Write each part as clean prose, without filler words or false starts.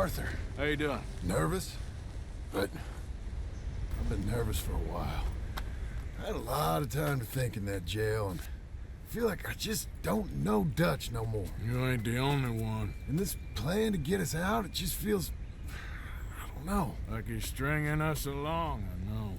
Arthur. How you doing? Nervous? But I've been nervous for a while. I had a lot of time to think in that jail, and I feel like I just don't know Dutch no more. You ain't the only one. And this plan to get us out, it just feels... I don't know. Like he's stringing us along, I know.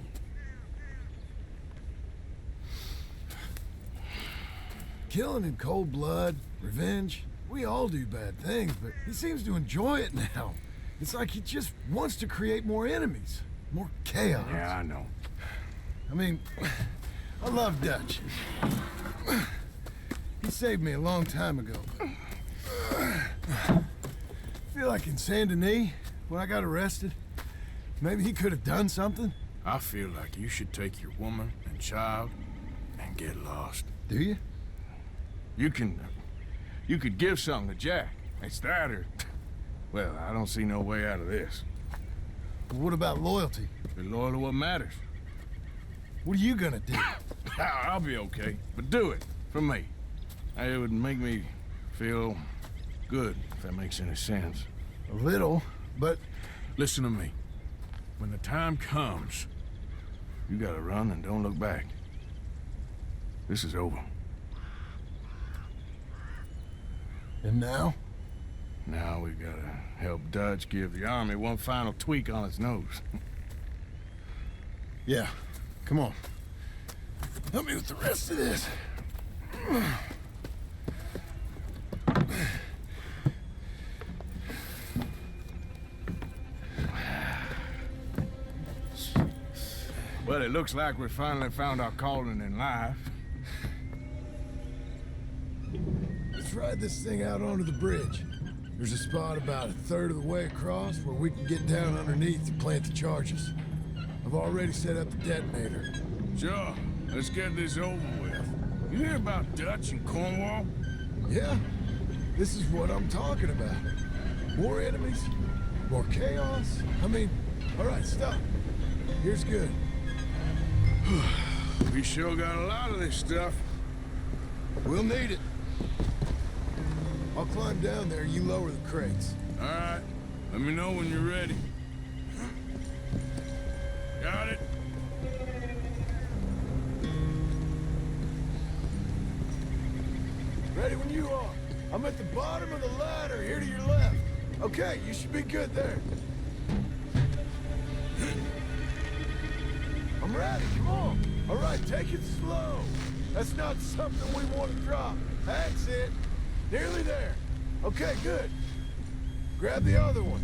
Killing in cold blood, revenge, we all do bad things, but he seems to enjoy it now. It's like he just wants to create more enemies, more chaos. Yeah, I know. I mean, I love Dutch. He saved me a long time ago. I feel like in Saint Denis, when I got arrested, maybe he could have done something. I feel like you should take your woman and child and get lost. Do you? You could give something to Jack. It's that or... Well, I don't see no way out of this. But what about loyalty? Be loyal to what matters. What are you gonna do? I'll be okay, but do it, for me. It would make me feel good, if that makes any sense. A little, but... Listen to me. When the time comes, you gotta run and don't look back. This is over. And now? Now we gotta help Dutch give the army one final tweak on its nose. Yeah, come on. Help me with the rest of this. Well, it looks like we finally found our calling in life. Let's ride this thing out onto the bridge. There's a spot about a third of the way across where we can get down underneath to plant the charges. I've already set up the detonator. Sure, let's get this over with. You hear about Dutch and Cornwall? Yeah, this is what I'm talking about. More enemies, more chaos. I mean, all right, stop. Here's good. We sure got a lot of this stuff. We'll need it. I'll climb down there, you lower the crates. All right, let me know when you're ready. Got it? Ready when you are. I'm at the bottom of the ladder, here to your left. Okay, you should be good there. I'm ready, come on. All right, take it slow. That's not something we want to drop. That's it. Nearly there. Okay, good. Grab the other one.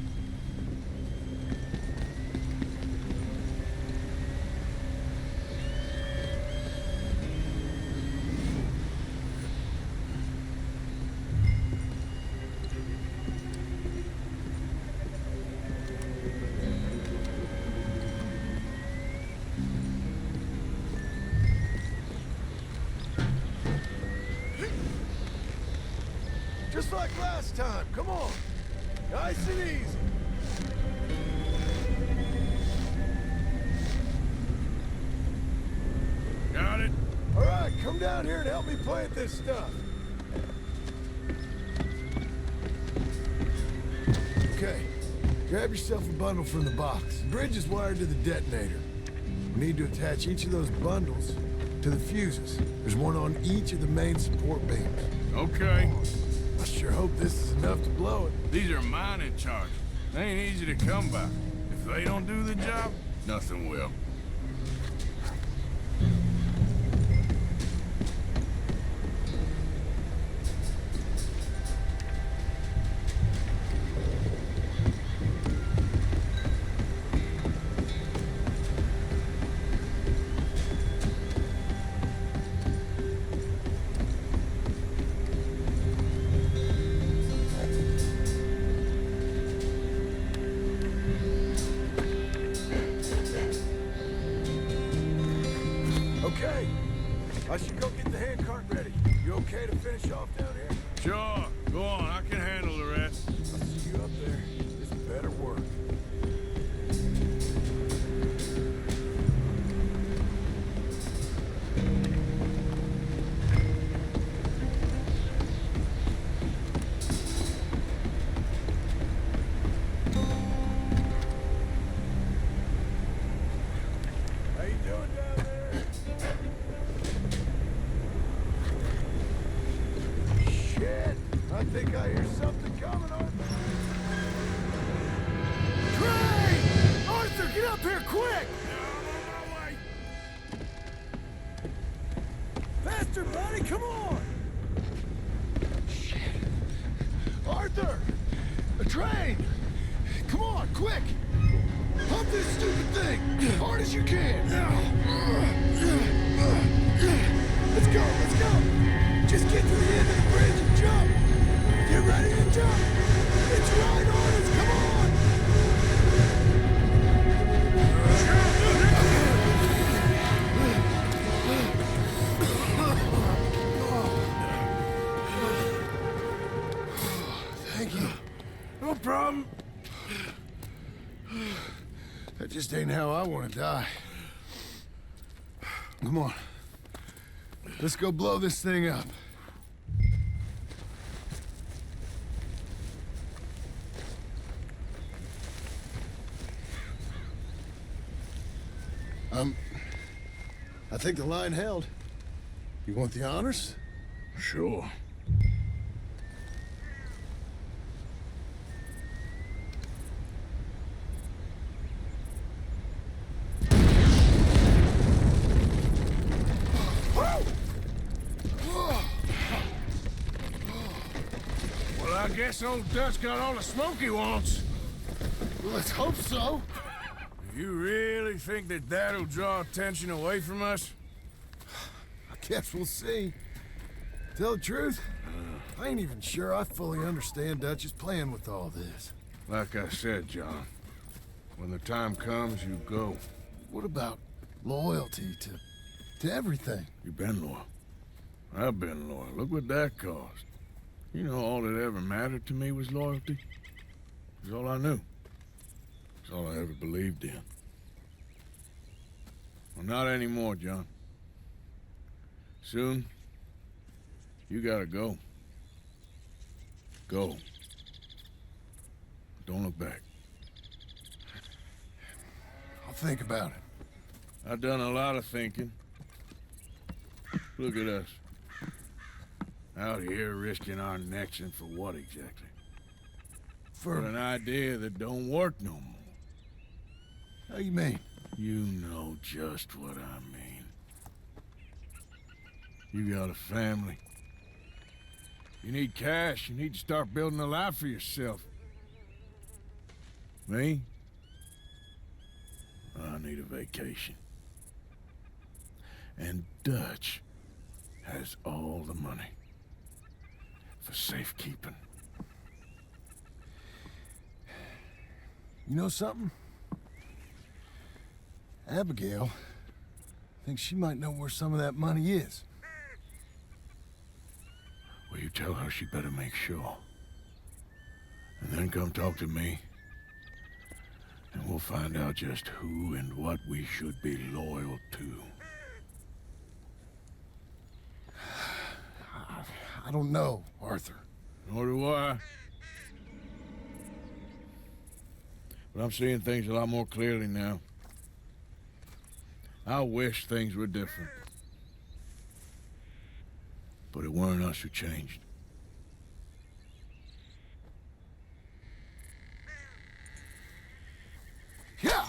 Just like last time, come on. Nice and easy. Got it? All right, come down here and help me plant this stuff. Okay, grab yourself a bundle from the box. The bridge is wired to the detonator. We need to attach each of those bundles to the fuses. There's one on each of the main support beams. Okay. I sure hope this is enough to blow it. These are mining charges. They ain't easy to come by. If they don't do the job, nothing will. Okay, I should go get the handcart ready. You okay to finish off down here? Sure. Go on. I can handle the rest. I'll see you up there. This better work. Think I hear something coming, Arthur? Train! Arthur, get up here, quick! Faster, buddy, come on! Shit. Arthur! A train! Come on, quick! Pump this stupid thing! Hard as you can! Let's go, let's go! Just get to the end of the bridge and jump! Get ready to jump! It's right on us, come on! Thank you. No problem. That just ain't how I want to die. Come on. Let's go blow this thing up. I think the line held. You want the honors? Sure. Well, I guess old Dutch got all the smoke he wants. Let's hope so. You really think that that'll draw attention away from us? I guess we'll see. Tell the truth, I ain't even sure I fully understand Dutch's plan with all this. Like I said, John, when the time comes, you go. What about loyalty to everything? You've been loyal. I've been loyal. Look what that cost. You know, all that ever mattered to me was loyalty. It was all I knew. It's all I ever believed in. Well, not anymore, John. Soon, you gotta go. Go. Don't look back. I'll think about it. I've done a lot of thinking. Look at us. Out here risking our necks, and for what exactly? For an idea that don't work no more. How you mean? You know just what I mean. You got a family. You need cash. You need to start building a life for yourself. Me? I need a vacation. And Dutch has all the money for safekeeping. You know something? Abigail thinks she might know where some of that money is. Well, you tell her she better make sure. And then come talk to me. And we'll find out just who and what we should be loyal to. I don't know, Arthur. Nor do I. But I'm seeing things a lot more clearly now. I wish things were different. But it weren't us who changed. Yeah!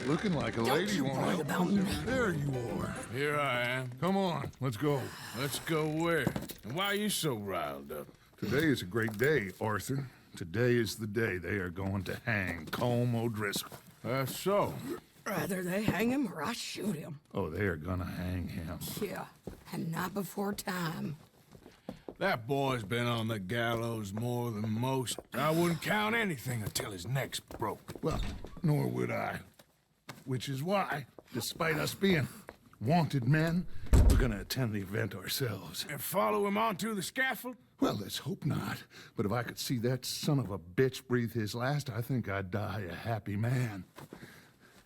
Looking like a lady you want to about me. There you are. Here I am. Come on, let's go. Let's go where? And why are you so riled up? Today is a great day, Arthur. Today is the day they are going to hang Colm O'Driscoll. That's so. Rather they hang him or I shoot him. Oh, they are gonna hang him. Yeah, and not before time. That boy's been on the gallows more than most. I wouldn't count anything until his neck's broke. Well, nor would I. Which is why, despite us being wanted men, we're gonna attend the event ourselves. And follow him onto the scaffold? Well, let's hope not. But if I could see that son of a bitch breathe his last, I think I'd die a happy man.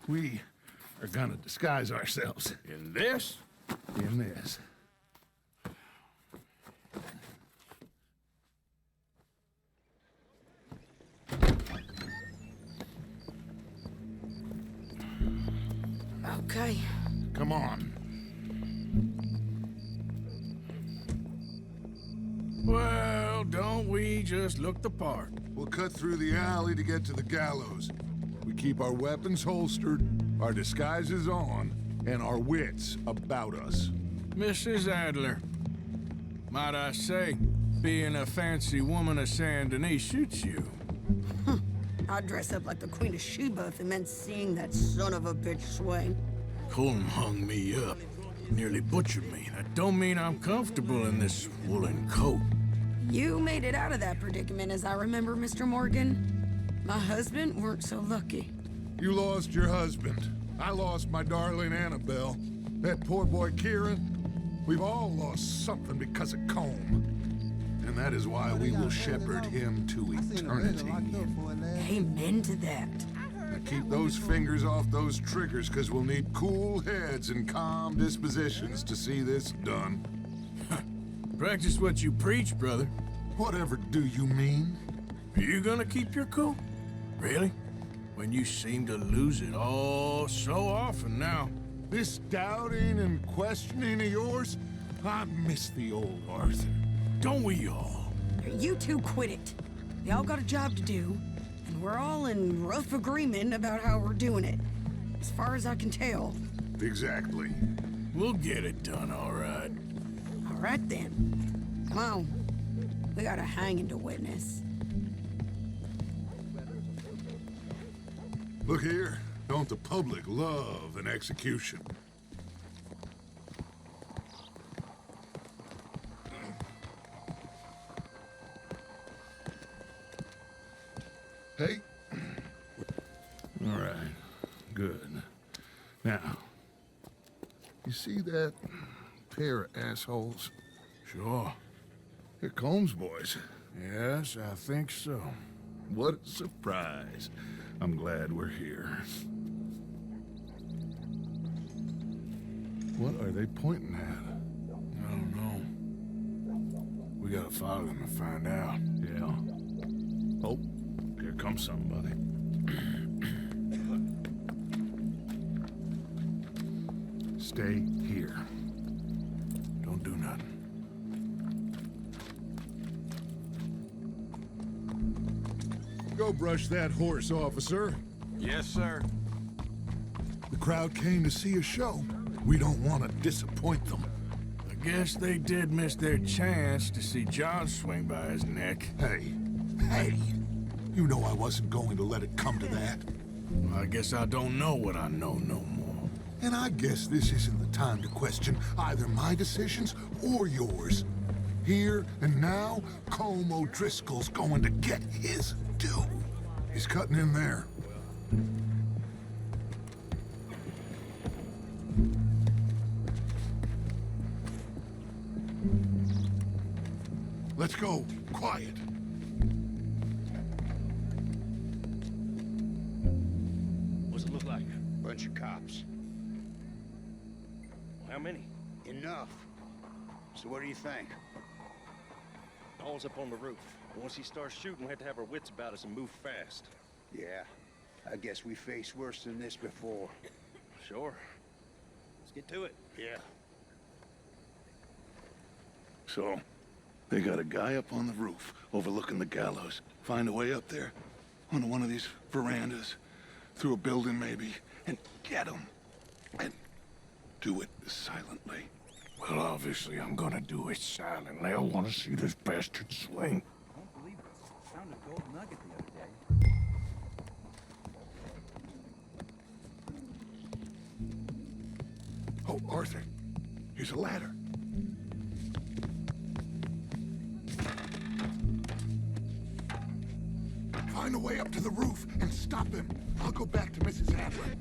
We are gonna disguise ourselves. In this? In this. Okay. Come on. Well, don't we just look the part? We'll cut through the alley to get to the gallows. We keep our weapons holstered, our disguises on, and our wits about us. Mrs. Adler, might I say, being a fancy woman of Saint Denis suits you. I'd dress up like the Queen of Sheba if it meant seeing that son of a bitch swing. Colm hung me up, nearly butchered me. That don't mean I'm comfortable in this woolen coat. You made it out of that predicament, as I remember, Mr. Morgan. My husband weren't so lucky. You lost your husband. I lost my darling Annabelle. That poor boy Kieran. We've all lost something because of Colm. And that is why we will shepherd him to eternity. Amen to that. Now keep those fingers off those triggers, because we'll need cool heads and calm dispositions to see this done. Practice what you preach, brother. Whatever do you mean? Are you gonna keep your cool? Really? When you seem to lose it all so often now. This doubting and questioning of yours? I miss the old Arthur. Don't we all? You two quit it. Y'all got a job to do, and we're all in rough agreement about how we're doing it. As far as I can tell. Exactly. We'll get it done, all right. All right, then. Come on. We got a hanging to witness. Look here. Don't the public love an execution? Hey. All right. Good. Now, you see that pair of assholes? Sure. They're Colm's boys. Yes, I think so. What a surprise. I'm glad we're here. What are they pointing at? I don't know. We gotta follow them and find out. Yeah. Oh, here comes somebody. Stay here. Don't do nothing. Go brush that horse, officer. Yes, sir. The crowd came to see a show. We don't want to disappoint them. I guess they did miss their chance to see John swing by his neck. Hey, you know I wasn't going to let it come to that. Well, I guess I don't know what I know no more. And I guess this isn't the time to question either my decisions or yours. Here and now, Colm O'Driscoll's going to get his due. He's cutting in there. Let's go. Quiet. What's it look like? Bunch of cops. How many? Enough. So what do you think? All's up on the roof. Once he starts shooting, we have to have our wits about us and move fast. Yeah, I guess we faced worse than this before. Sure. Let's get to it. Yeah. So, they got a guy up on the roof overlooking the gallows. Find a way up there, onto one of these verandas, through a building maybe, and get him. And do it silently. Well, obviously I'm gonna do it silently. I want to see this bastard swing. I don't believe it. Sounded gold nugget the other day. Oh, Arthur. Here's a ladder. Find a way up to the roof and stop him. I'll go back to Mrs. Hadley.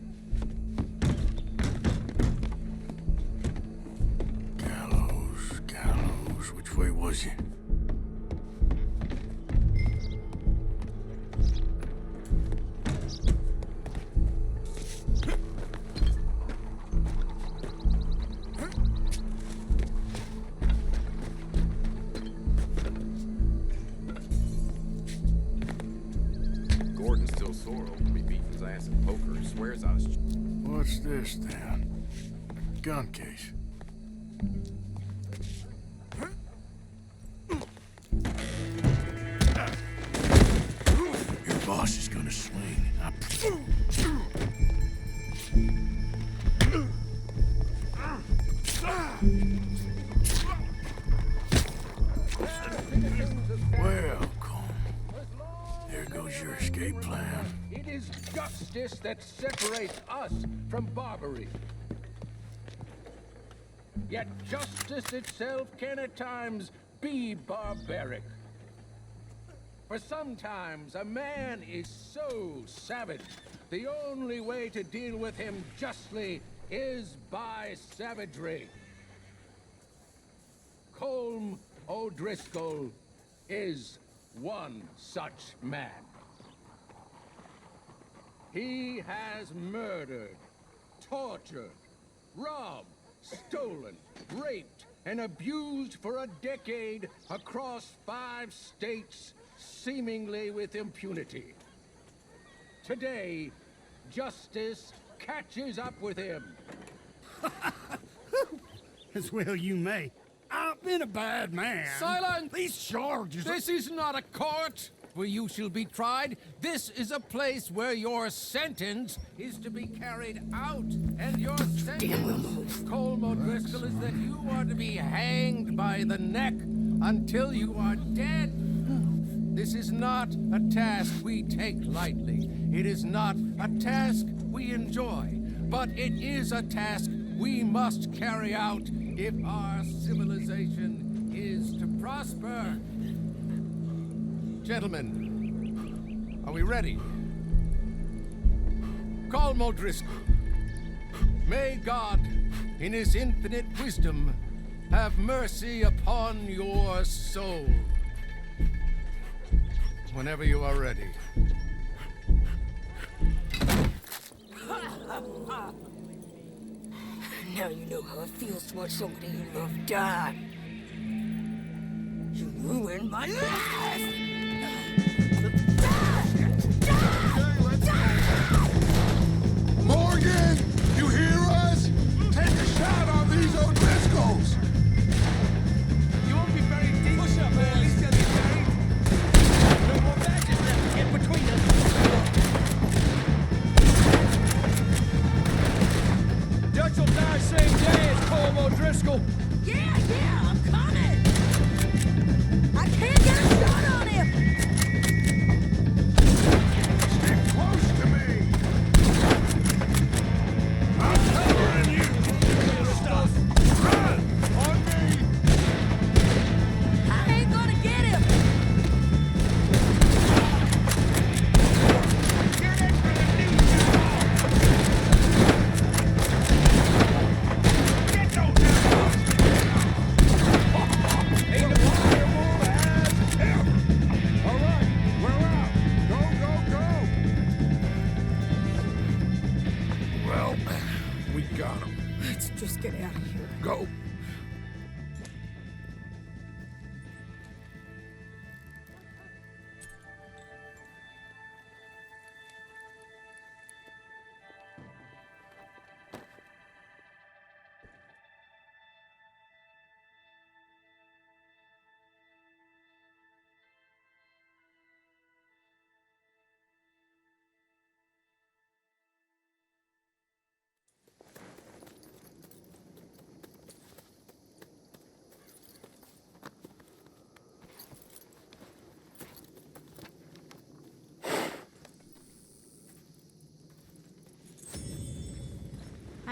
Gallows. Which way was he? Gordon's still sore over me beating his ass in poker. He swears I was... What's this, then? Gun case. Your boss is gonna swing. Well, Colm, there goes your escape plan. It is justice that separates us from Barbary. Yet justice itself can at times be barbaric. For sometimes a man is so savage, the only way to deal with him justly is by savagery. Colm O'Driscoll is one such man. He has murdered, tortured, robbed, stolen, raped, and abused for a decade across 5 states, seemingly with impunity. Today, justice catches up with him. As well you may. I've been a bad man. Silence! These charges... This is not a court where you shall be tried. This is a place where your sentence is to be carried out. And your sentence, Colm O'Driscoll, is that you are to be hanged by the neck until you are dead. This is not a task we take lightly. It is not a task we enjoy. But it is a task we must carry out if our civilization is to prosper. Gentlemen, are we ready? Colm O'Driscoll, may God, in his infinite wisdom, have mercy upon your soul. Whenever you are ready. Now you know how it feels to watch somebody you love die. You ruined my life! Morgan! You hear us? Take a shot on these O'Driscolls! You won't be very deep. Push up, man. At least you'll be buried. No more badges left to get between us. Dutch will die same day as Colm O'Driscoll. Yeah, I'm coming! I can't get a shot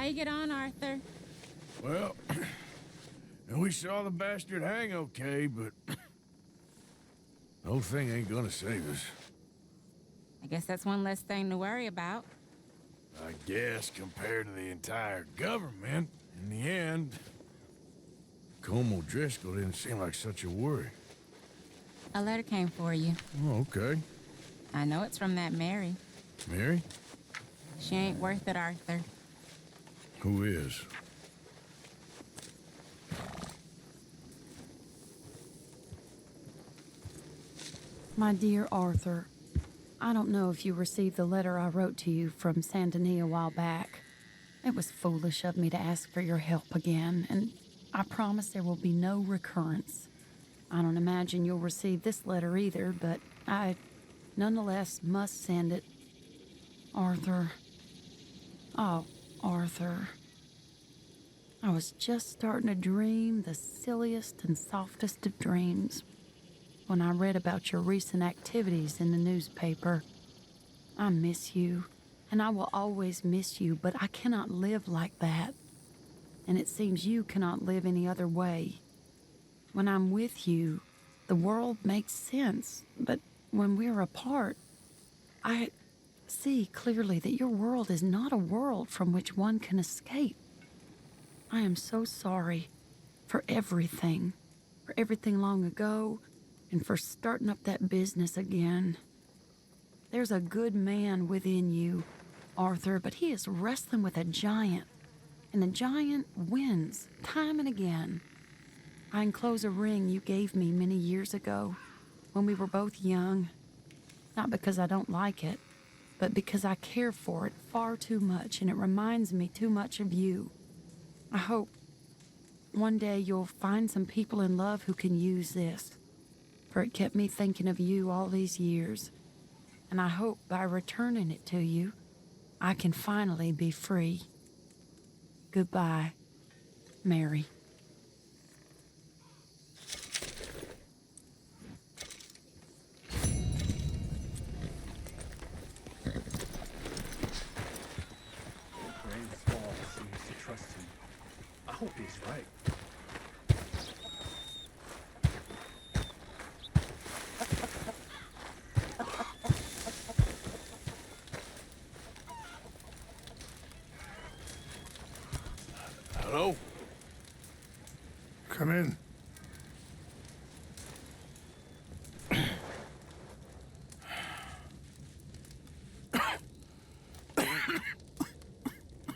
How you get on, Arthur? Well, we saw the bastard hang okay, but the whole thing ain't gonna save us. I guess that's one less thing to worry about. I guess compared to the entire government, in the end, Colm O'Driscoll didn't seem like such a worry. A letter came for you. Oh, okay. I know it's from that Mary. Mary? She ain't worth it, Arthur. Who is? My dear Arthur, I don't know if you received the letter I wrote to you from Saint Denis a while back. It was foolish of me to ask for your help again, and I promise there will be no recurrence. I don't imagine you'll receive this letter either, but I nonetheless must send it. Arthur. Oh, Arthur. I was just starting to dream the silliest and softest of dreams when I read about your recent activities in the newspaper. I miss you, and I will always miss you, but I cannot live like that. And it seems you cannot live any other way. When I'm with you, the world makes sense, but when we're apart, I see clearly that your world is not a world from which one can escape. I am so sorry for everything long ago, and for starting up that business again. There's a good man within you, Arthur, but he is wrestling with a giant, and the giant wins time and again. I enclose a ring you gave me many years ago when we were both young, not because I don't like it, but because I care for it far too much, and it reminds me too much of you. I hope one day you'll find some people in love who can use this, for it kept me thinking of you all these years, and I hope by returning it to you, I can finally be free. Goodbye, Mary. I hope he's right. Hello? Come in.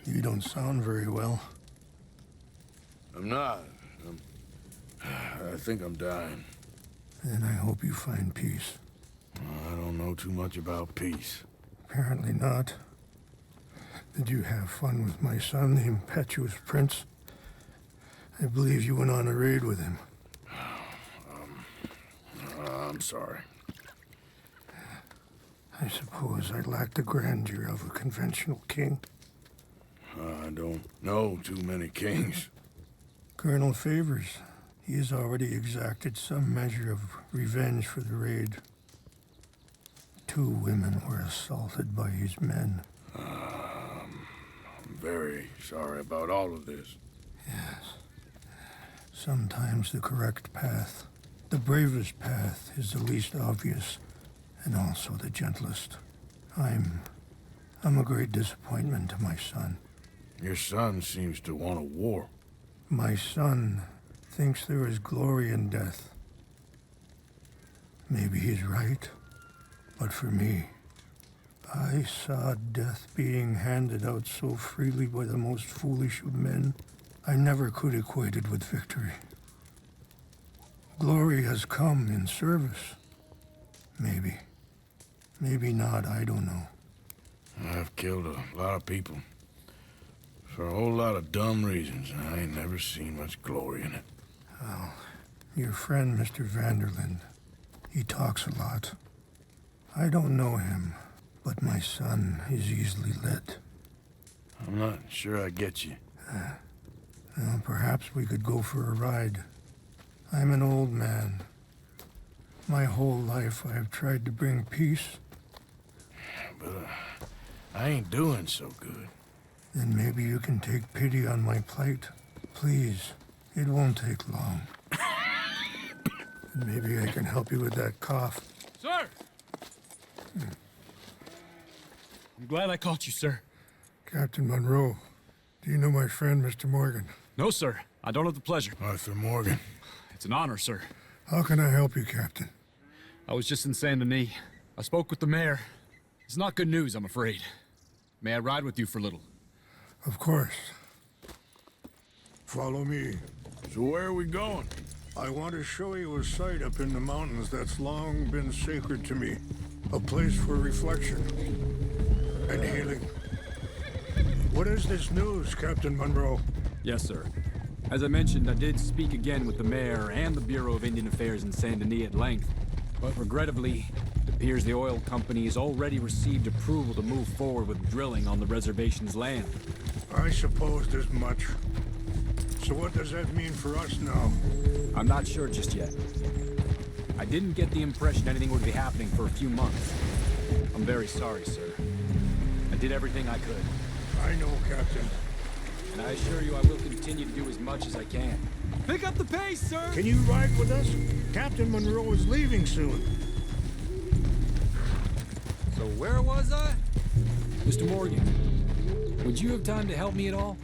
You don't sound very well. I'm not. I think I'm dying. Then I hope you find peace. I don't know too much about peace. Apparently not. Did you have fun with my son, the impetuous prince? I believe you went on a raid with him. I'm sorry. I suppose I lack the grandeur of a conventional king. I don't know too many kings. Colonel Favors, he has already exacted some measure of revenge for the raid. 2 women were assaulted by his men. I'm very sorry about all of this. Yes. Sometimes the correct path, the bravest path, is the least obvious, and also the gentlest. I'm a great disappointment to my son. Your son seems to want a war. My son thinks there is glory in death. Maybe he's right, but for me, I saw death being handed out so freely by the most foolish of men, I never could equate it with victory. Glory has come in service. Maybe. Maybe not, I don't know. I've killed a lot of people. For a whole lot of dumb reasons, and I ain't never seen much glory in it. Well, your friend, Mr. Vanderland, he talks a lot. I don't know him, but my son is easily led. I'm not sure I get you. Well, perhaps we could go for a ride. I'm an old man. My whole life I have tried to bring peace. But I ain't doing so good. Then maybe you can take pity on my plight. Please, it won't take long. And maybe I can help you with that cough. Sir! I'm glad I caught you, sir. Captain Monroe, do you know my friend, Mr. Morgan? No, sir. I don't have the pleasure. Arthur Morgan. It's an honor, sir. How can I help you, Captain? I was just in Saint Denis. I spoke with the mayor. It's not good news, I'm afraid. May I ride with you for a little? Of course. Follow me. So where are we going? I want to show you a site up in the mountains that's long been sacred to me. A place for reflection and healing. What is this news, Captain Monroe? Yes, sir. As I mentioned, I did speak again with the mayor and the Bureau of Indian Affairs in Saint Denis at length. But regrettably, it appears the oil company has already received approval to move forward with drilling on the reservation's land. I supposed as much. So what does that mean for us now? I'm not sure just yet. I didn't get the impression anything would be happening for a few months. I'm very sorry, sir. I did everything I could. I know, Captain. And I assure you I will continue to do as much as I can. Pick up the pace, sir! Can you ride with us? Captain Monroe is leaving soon. So where was I? Mr. Morgan, would you have time to help me at all?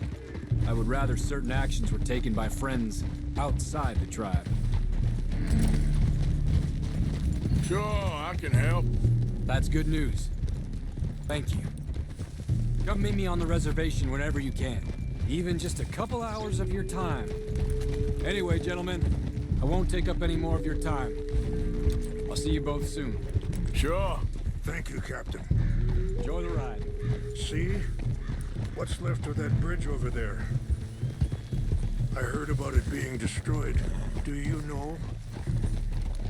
I would rather certain actions were taken by friends outside the tribe. Sure, I can help. That's good news. Thank you. Come meet me on the reservation whenever you can. Even just a couple hours of your time. Anyway, gentlemen, I won't take up any more of your time. I'll see you both soon. Sure. Thank you, Captain. Enjoy the ride. See? What's left of that bridge over there? I heard about it being destroyed. Do you know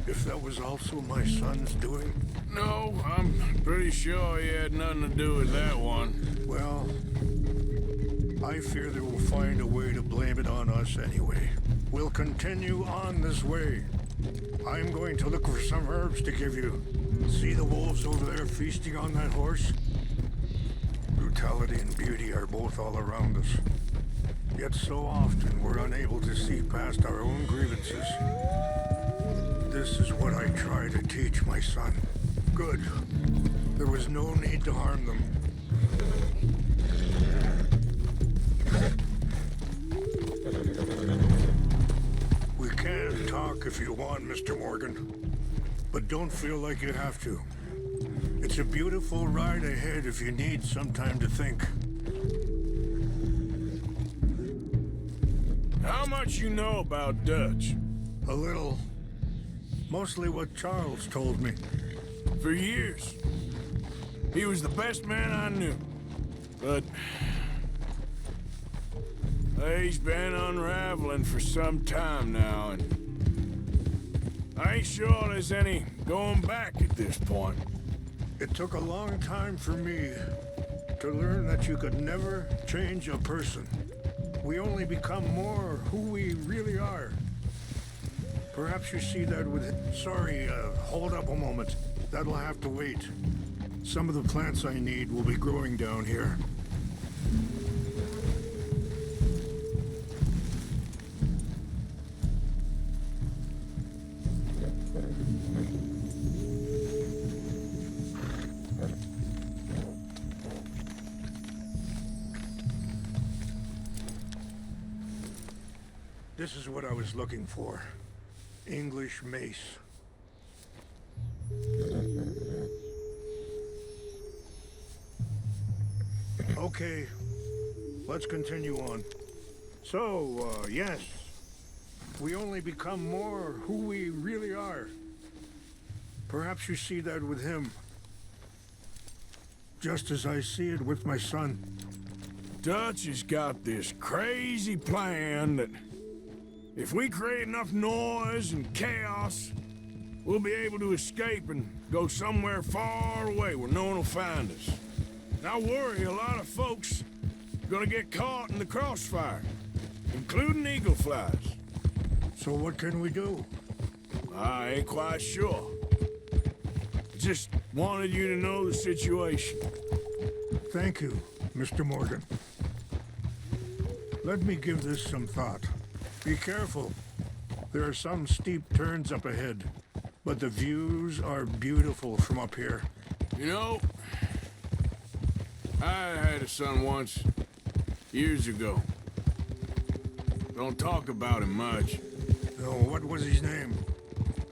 if that was also my son's doing? No, I'm pretty sure he had nothing to do with that one. Well, I fear they will find a way to blame it on us anyway. We'll continue on this way. I'm going to look for some herbs to give you. See the wolves over there feasting on that horse? Brutality and beauty are both all around us. Yet so often we're unable to see past our own grievances. This is what I try to teach my son. Good. There was no need to harm them. We can talk if you want, Mr. Morgan. But don't feel like you have to. It's a beautiful ride ahead if you need some time to think. How much you know about Dutch? A little. Mostly what Charles told me. For years. He was the best man I knew. But he's been unraveling for some time now, and I ain't sure there's any going back at this point. It took a long time for me to learn that you could never change a person. We only become more who we really are. Perhaps you see that with... Sorry, hold up a moment. That'll have to wait. Some of the plants I need will be growing down here. This is what I was looking for. English mace. Okay, let's continue on. So, yes, we only become more who we really are. Perhaps you see that with him, just as I see it with my son. Dutch has got this crazy plan that if we create enough noise and chaos, we'll be able to escape and go somewhere far away where no one will find us. And I worry a lot of folks are gonna get caught in the crossfire, including eagle flies. So what can we do? I ain't quite sure. Just wanted you to know the situation. Thank you, Mr. Morgan. Let me give this some thought. Be careful. There are some steep turns up ahead, but the views are beautiful from up here. You know, I had a son once, years ago. Don't talk about him much. Oh, what was his name?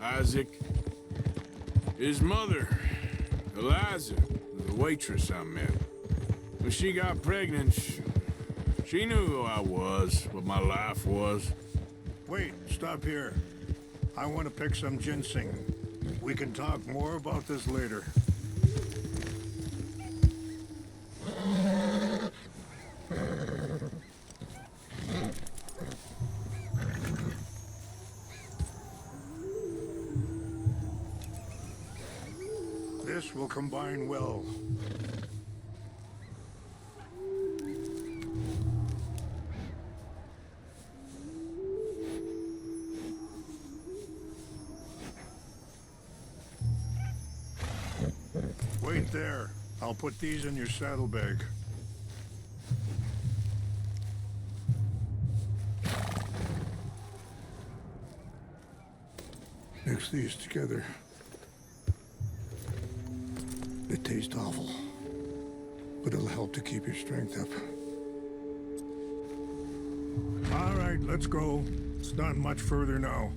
Isaac. His mother, Eliza, was a waitress I met. When she got pregnant, she knew who I was, what my life was. Wait, stop here. I want to pick some ginseng. We can talk more about this later. This will combine well. Wait there. I'll put these in your saddlebag. Mix these together. They taste awful, but it'll help to keep your strength up. All right, let's go. It's not much further now.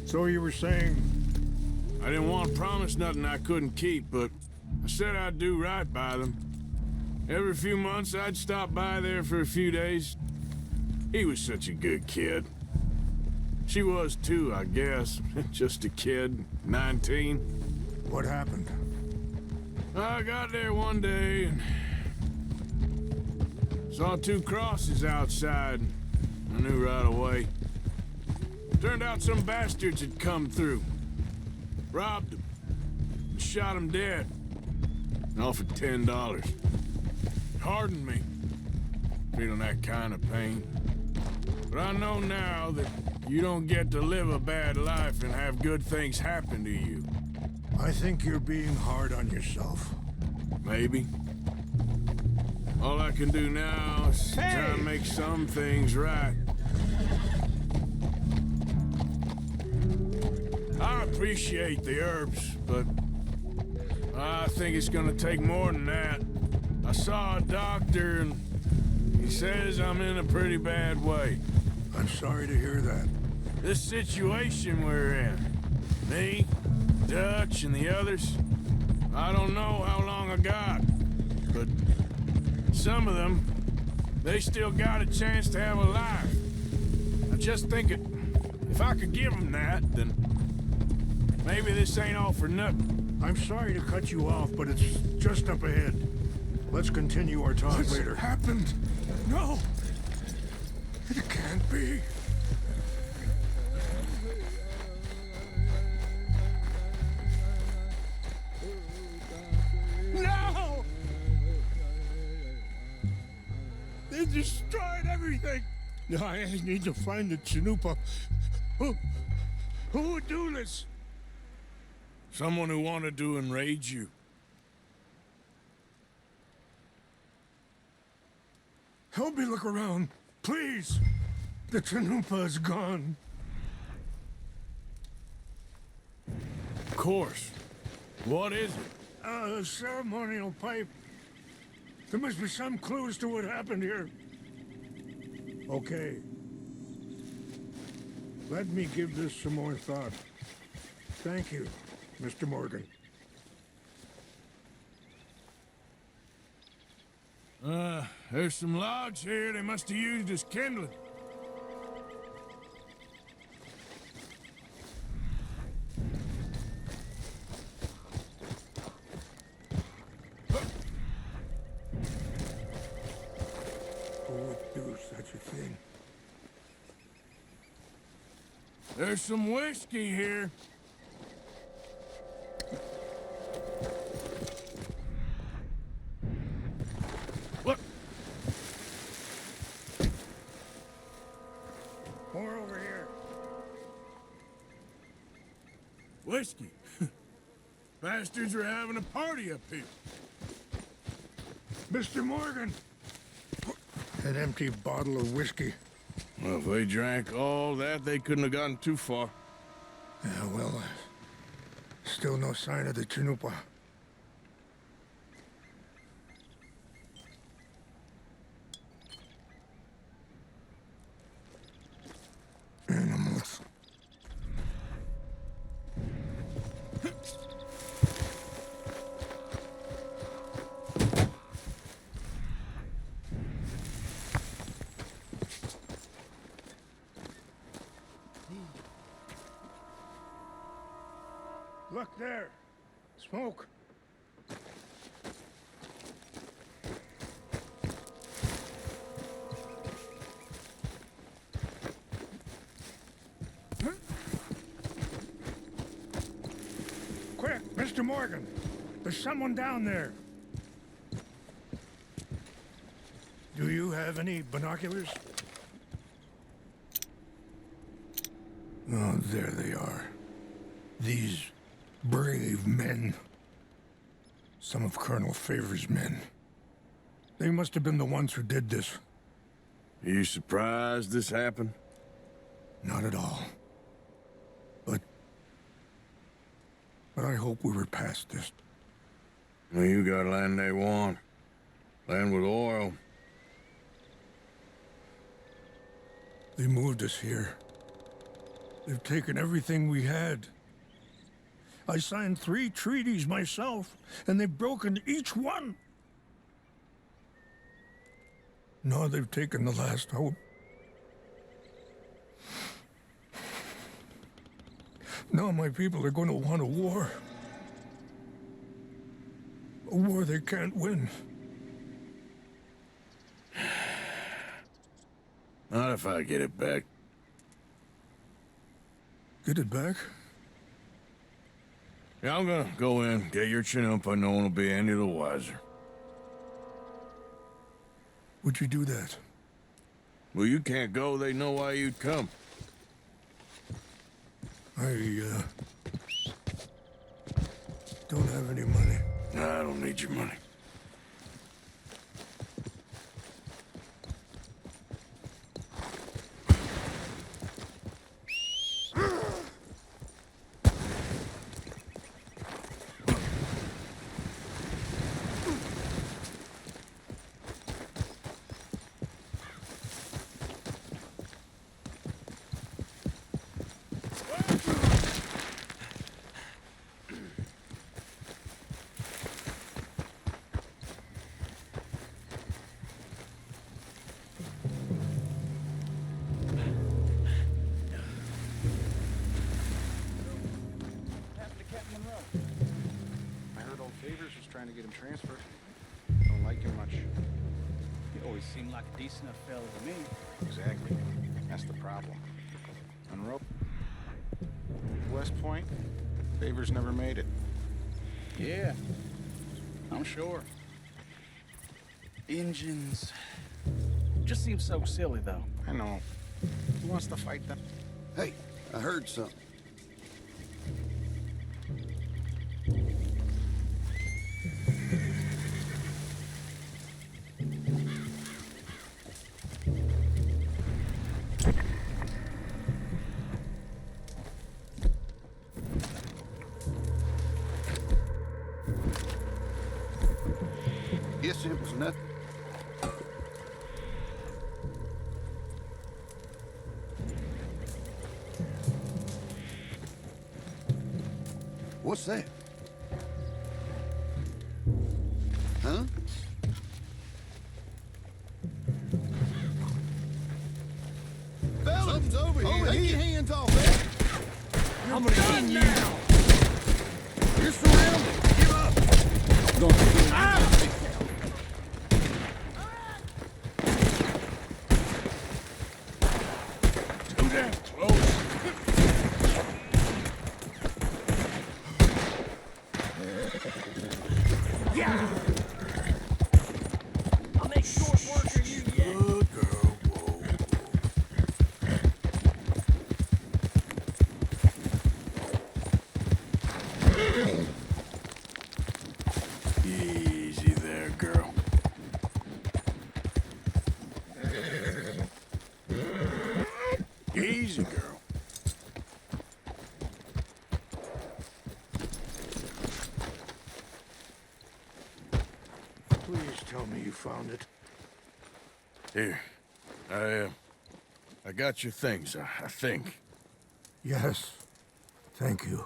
So you were saying? I didn't want to promise nothing I couldn't keep, but I said I'd do right by them. Every few months, I'd stop by there for a few days. He was such a good kid. She was too, I guess. Just a kid, 19. What happened? I got there one day and saw two crosses outside. I knew right away. Turned out some bastards had come through. Robbed him. And shot him dead. And offered $10. Hardened me. Feeling that kind of pain. But I know now that you don't get to live a bad life and have good things happen to you. I think you're being hard on yourself. Maybe. All I can do now is try and make some things right. I appreciate the herbs, but I think it's gonna take more than that. I saw a doctor and he says I'm in a pretty bad way. I'm sorry to hear that. This situation we're in, me, Dutch, and the others, I don't know how long I got, but some of them, they still got a chance to have a life. I just think if I could give them that, then maybe this ain't all for nothing. I'm sorry to cut you off, but it's just up ahead. Let's continue our talk later. What happened? No! It can't be. No! They destroyed everything! I need to find the Chanupa. Who would do this? Someone who wanted to enrage you. Help me look around, please. The Chanupa is gone. Of course. What is it? A ceremonial pipe. There must be some clues to what happened here. Okay. Let me give this some more thought. Thank you, Mr. Morgan. There's some logs here they must have used as kindling. Who would do such a thing? There's some whiskey here. Look. More over here. Whiskey. Bastards are having a party up here. Mr. Morgan! An empty bottle of whiskey. Well, if they drank all that, they couldn't have gotten too far. Yeah, well, still no sign of the Chanupa. Animals. Look there. Smoke. Quick, Mr. Morgan. There's someone down there. Do you have any binoculars? Oh, there they are. These brave men. Some of Colonel Favor's men. They must have been the ones who did this. Are you surprised this happened? Not at all. But I hope we were past this. Well, you got land they want. Land with oil. They moved us here. They've taken everything we had. I signed 3 treaties myself, and they've broken each one. Now they've taken the last hope. Now my people are going to want a war. A war they can't win. Not if I get it back. Get it back? Yeah, I'm gonna go in, get your Chanupa. No one will be any the wiser. Would you do that? Well, you can't go. They know why you'd come. I don't have any money. Nah, I don't need your money. Trying to get him transferred. Don't like him much. He always seemed like a decent enough fella to me. Exactly. That's the problem. Monroe, West Point, Favors never made it. Yeah, I'm sure. Engines. Just seems so silly, though. I know. Who wants to fight them? Hey, I heard something. Guess it was nothing. What's that? Huh? Fellas, something's over here. Take your hands off that. I'm gonna get you now. You're surrounded. Give up. Don't Too damn close. Yeah. I'll make short work of you yet. Good girl. Whoa. Easy there, girl. tell me you found it. Here. I got your things, I think. Yes. Thank you.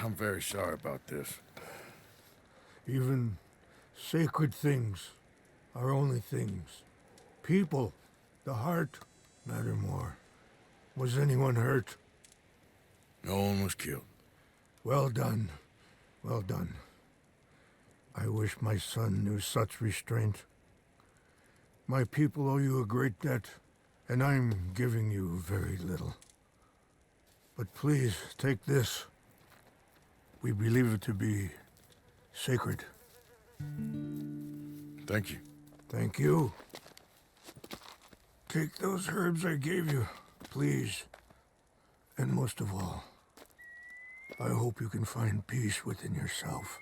I'm very sorry about this. Even sacred things are only things. People, the heart, matter more. Was anyone hurt? No one was killed. Well done. Well done. I wish my son knew such restraint. My people owe you a great debt, and I'm giving you very little. But please, take this. We believe it to be sacred. Thank you. Thank you. Take those herbs I gave you, please. And most of all, I hope you can find peace within yourself.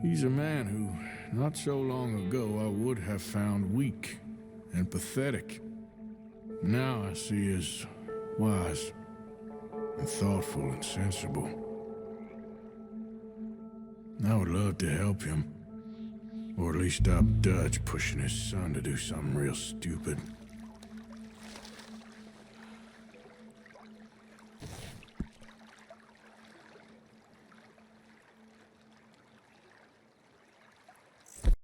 He's a man who, not so long ago, I would have found weak and pathetic. Now I see as wise and thoughtful and sensible. I would love to help him, or at least stop Dutch pushing his son to do something real stupid.